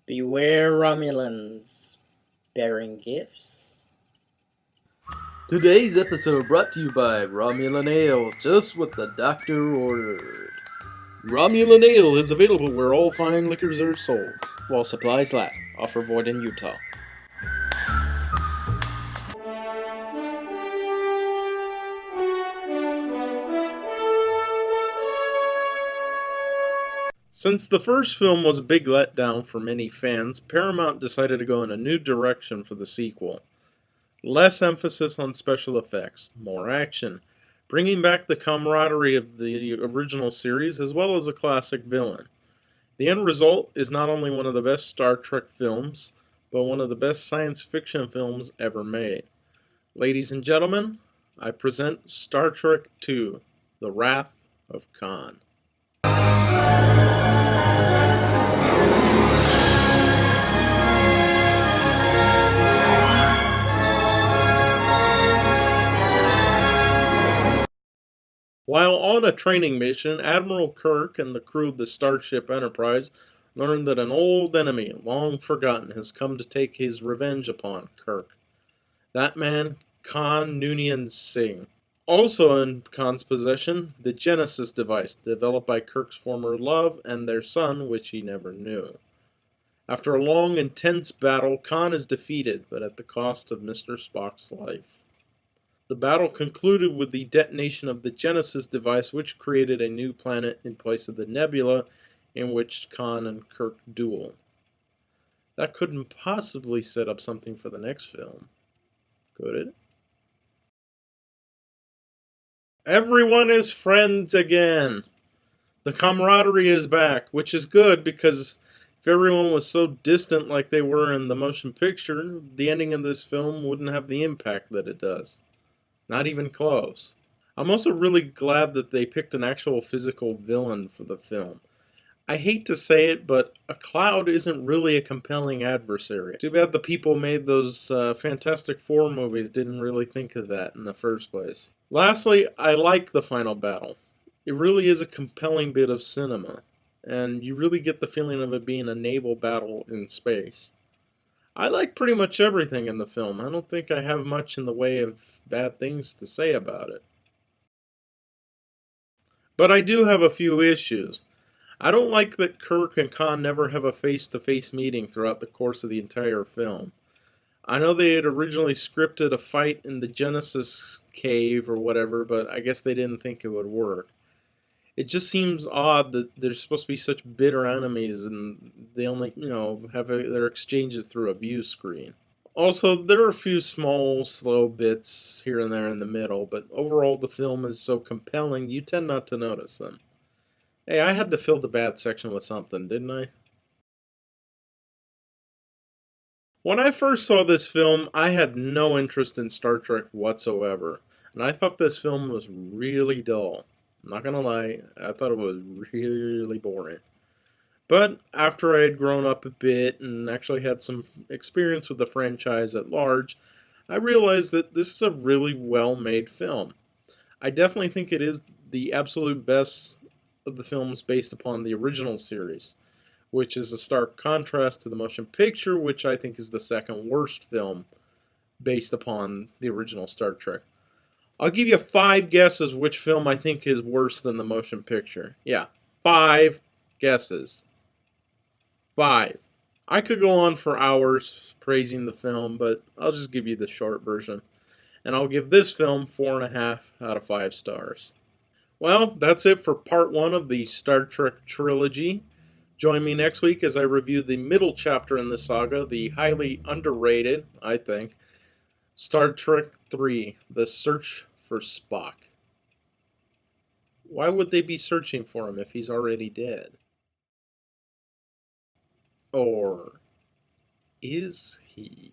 Beware Romulans bearing gifts. Today's episode brought to you by Romulan Ale, just what the doctor ordered. Romulan Ale is available where all fine liquors are sold, while supplies last. Offer void in Utah. Since the first film was a big letdown for many fans, Paramount decided to go in a new direction for the sequel. Less emphasis on special effects, more action, bringing back the camaraderie of the original series as well as a classic villain. The end result is not only one of the best Star Trek films, but one of the best science fiction films ever made. Ladies and gentlemen, I present Star Trek II, The Wrath of Khan. While on a training mission, Admiral Kirk and the crew of the Starship Enterprise learn that an old enemy, long forgotten, has come to take his revenge upon Kirk. That man, Khan Noonien Singh. Also in Khan's possession, the Genesis device, developed by Kirk's former love and their son, which he never knew. After a long, intense battle, Khan is defeated, but at the cost of Mr. Spock's life. The battle concluded with the detonation of the Genesis device, which created a new planet in place of the nebula in which Khan and Kirk duel. That couldn't possibly set up something for the next film, could it? Everyone is friends again. The camaraderie is back, which is good because if everyone was so distant like they were in the motion picture, the ending of this film wouldn't have the impact that it does. Not even close. I'm also really glad that they picked an actual physical villain for the film. I hate to say it, but a cloud isn't really a compelling adversary. Too bad the people made those Fantastic Four movies didn't really think of that in the first place. Lastly, I like the final battle. It really is a compelling bit of cinema, and you really get the feeling of it being a naval battle in space. I like pretty much everything in the film. I don't think I have much in the way of bad things to say about it. But I do have a few issues. I don't like that Kirk and Khan never have a face-to-face meeting throughout the course of the entire film. I know they had originally scripted a fight in the Genesis cave or whatever, but I guess they didn't think it would work. It just seems odd that they're supposed to be such bitter enemies and they only, have their exchanges through a view screen. Also, there are a few small, slow bits here and there in the middle, but overall the film is so compelling you tend not to notice them. Hey, I had to fill the bad section with something, didn't I? When I first saw this film, I had no interest in Star Trek whatsoever, and I thought this film was really dull. I'm not gonna lie, I thought it was really boring. But after I had grown up a bit and actually had some experience with the franchise at large, I realized that this is a really well made film. I definitely think it is the absolute best of the films based upon the original series, which is a stark contrast to the motion picture, which I think is the second worst film based upon the original Star Trek. I'll give you 5 guesses which film I think is worse than the motion picture. Yeah, 5 guesses. 5. I could go on for hours praising the film, but I'll just give you the short version. And I'll give this film 4.5 out of 5 stars. Well, that's it for part 1 of the Star Trek Trilogy. Join me next week as I review the middle chapter in the saga, the highly underrated, I think, Star Trek III, The Search for Spock. Why would they be searching for him if he's already dead? Or is he?